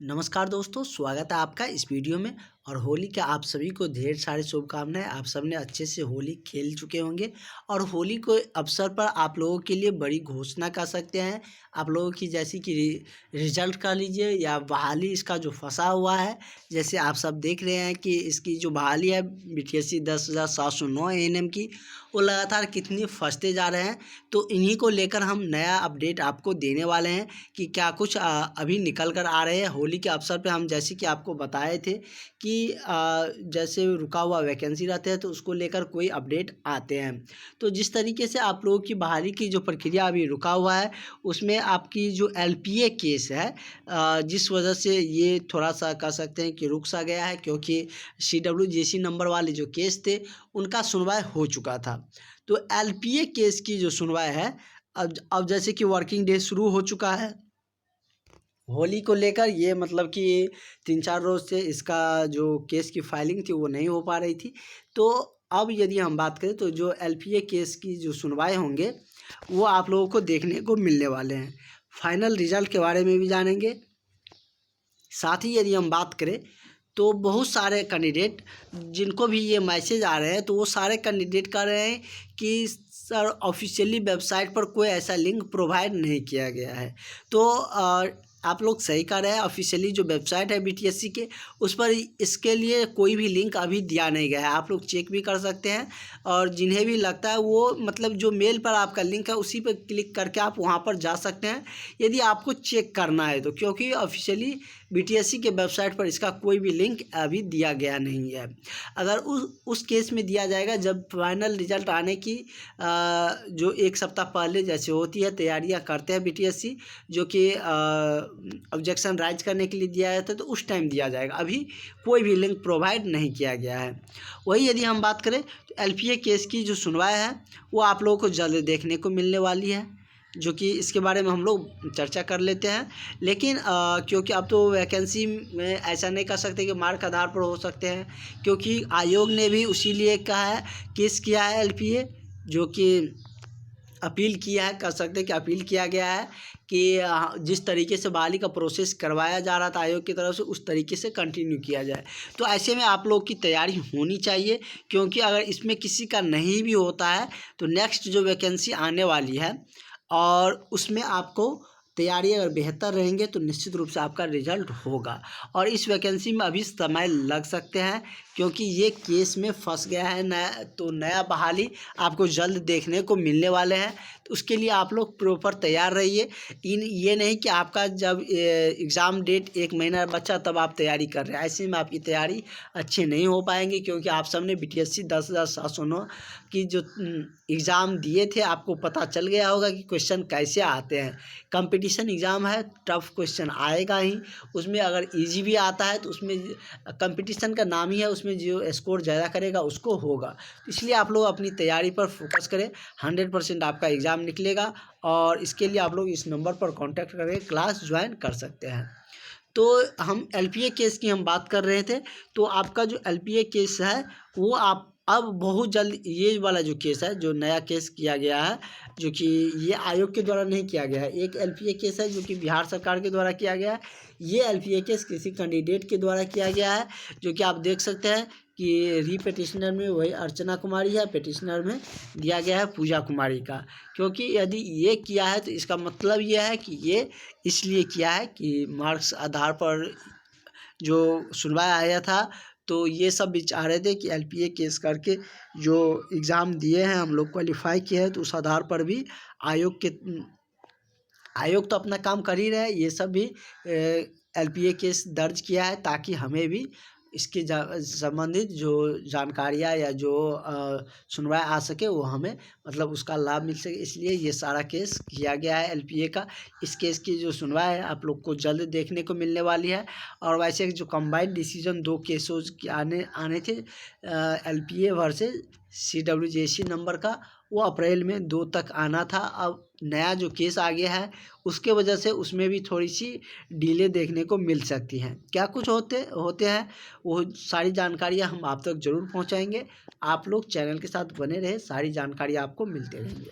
नमस्कार दोस्तों, स्वागत है आपका इस वीडियो में। और होली के आप सभी को ढेर सारी शुभकामनाएं। आप सबने अच्छे से होली खेल चुके होंगे और होली के अवसर पर आप लोगों के लिए बड़ी घोषणा कर सकते हैं। आप लोगों की जैसी कि रिजल्ट कर लीजिए या बहाली इसका जो फंसा हुआ है। जैसे आप सब देख रहे हैं कि इसकी जो बहाली है BTSC 10,709 ANM की, वो लगातार कितनी फंसते जा रहे हैं। तो इन्हीं को लेकर हम नया अपडेट आपको देने वाले हैं कि क्या कुछ अभी निकल कर आ रहे हैं। होली के अवसर पे हम जैसे कि आपको बताए थे कि जैसे रुका हुआ वैकेंसी रहते हैं तो उसको लेकर कोई अपडेट आते हैं। तो जिस तरीके से आप लोगों की बहाली की जो प्रक्रिया अभी रुका हुआ है उसमें आपकी जो LPA केस है, जिस वजह से ये थोड़ा सा कह सकते हैं कि रुक सा गया है, क्योंकि CWJC नंबर वाले जो केस थे उनका सुनवाई हो चुका था। तो LPA केस की जो सुनवाई है अब जैसे कि वर्किंग डे शुरू हो चुका है होली को लेकर। ये मतलब कि 3-4 रोज़ से इसका जो केस की फाइलिंग थी वो नहीं हो पा रही थी। तो अब यदि हम बात करें तो जो LPA केस की जो सुनवाई होंगे वो आप लोगों को देखने को मिलने वाले हैं। फाइनल रिजल्ट के बारे में भी जानेंगे। साथ ही यदि हम बात करें तो बहुत सारे कैंडिडेट जिनको भी ये मैसेज आ रहे हैं तो वो सारे कैंडिडेट कह रहे हैं कि सर ऑफिशियली वेबसाइट पर कोई ऐसा लिंक प्रोवाइड नहीं किया गया है। तो आप लोग सही कह रहे हैं, ऑफिशियली जो वेबसाइट है BTSC के उस पर इसके लिए कोई भी लिंक अभी दिया नहीं गया है। आप लोग चेक भी कर सकते हैं और जिन्हें भी लगता है वो मतलब जो मेल पर आपका लिंक है उसी पर क्लिक करके आप वहां पर जा सकते हैं यदि आपको चेक करना है तो, क्योंकि ऑफिशियली BTSC के वेबसाइट पर इसका कोई भी लिंक अभी दिया गया नहीं है। अगर उस केस में दिया जाएगा जब फाइनल रिजल्ट आने की जो 1 सप्ताह पहले जैसे होती है तैयारियां करते हैं BTSC, जो कि ऑब्जेक्शन राइज करने के लिए दिया जाता है तो उस टाइम दिया जाएगा। अभी कोई भी लिंक प्रोवाइड नहीं किया गया है। वही यदि हम बात करें तो LPA केस की जो सुनवाई है वो आप लोगों को जल्द देखने को मिलने वाली है, जो कि इसके बारे में हम लोग चर्चा कर लेते हैं। लेकिन क्योंकि अब तो वैकेंसी में ऐसा नहीं कर सकते कि मार्क आधार पर हो सकते हैं, क्योंकि आयोग ने भी उसी लिए कहा है, केस किया है LPA, जो कि अपील किया है, कर सकते हैं कि अपील किया गया है कि जिस तरीके से बहाली का प्रोसेस करवाया जा रहा था आयोग की तरफ से उस तरीके से कंटिन्यू किया जाए। तो ऐसे में आप लोग की तैयारी होनी चाहिए, क्योंकि अगर इसमें किसी का नहीं भी होता है तो नेक्स्ट जो वैकेंसी आने वाली है और उसमें आपको तैयारी अगर बेहतर रहेंगे तो निश्चित रूप से आपका रिजल्ट होगा। और इस वैकेंसी में अभी समय लग सकते हैं क्योंकि ये केस में फंस गया है नया बहाली आपको जल्द देखने को मिलने वाले हैं। तो उसके लिए आप लोग प्रॉपर तैयार रहिए। ये नहीं कि आपका जब एग्ज़ाम डेट 1 महीना बचा तब आप तैयारी कर रहे हैं, ऐसे में आपकी तैयारी अच्छी नहीं हो पाएंगी, क्योंकि आप सबने BTSC 10,709 की जो एग्ज़ाम दिए थे आपको पता चल गया होगा कि क्वेश्चन कैसे आते हैं। कंपटीशन एग्ज़ाम है, टफ क्वेश्चन आएगा ही। उसमें अगर ईजी भी आता है तो उसमें कंपटीशन का नाम ही है, उसमें जो स्कोर ज़्यादा करेगा उसको होगा। इसलिए आप लोग अपनी तैयारी पर फोकस करें, 100% आपका एग्ज़ाम निकलेगा। और इसके लिए आप लोग इस नंबर पर कांटेक्ट करके क्लास ज्वाइन कर सकते हैं। तो हम LPA केस की हम बात कर रहे थे। तो आपका जो LPA केस है वो आप अब बहुत जल्द, ये वाला जो केस है जो नया केस किया गया है, जो कि ये आयोग के द्वारा नहीं किया गया है, एक LPA केस है जो कि बिहार सरकार के द्वारा किया गया है। ये LPA केस किसी कैंडिडेट के द्वारा किया गया है, जो कि आप देख सकते हैं कि रीपटिशनर में वही अर्चना कुमारी है, पिटिशनर में दिया गया है पूजा कुमारी का। क्योंकि यदि ये किया है तो इसका मतलब ये है कि ये इसलिए किया है कि मार्क्स आधार पर जो सुनवाई आया था तो ये सब विचार रहे थे कि LPA केस करके जो एग्ज़ाम दिए हैं हम लोग क्वालिफाई किए हैं, तो उस आधार पर भी आयोग तो अपना काम कर ही रहे हैं। ये सब भी LPA केस दर्ज किया है ताकि हमें भी इसके संबंधित जो जानकारियाँ या जो सुनवाई आ सके वो हमें मतलब उसका लाभ मिल सके, इसलिए ये सारा केस किया गया है LPA का। इस केस की जो सुनवाई है आप लोग को जल्द देखने को मिलने वाली है। और वैसे जो कंबाइंड डिसीजन 2 केसों के आने थे LPA वर्सेस CWJC नंबर का, वो अप्रैल में 2 तक आना था। अब नया जो केस आ गया है उसके वजह से उसमें भी थोड़ी सी डिले देखने को मिल सकती हैं। क्या कुछ होते हैं वो सारी जानकारियाँ हम आप तक ज़रूर पहुंचाएंगे। आप लोग चैनल के साथ बने रहे, सारी जानकारी आपको मिलते रहेंगे।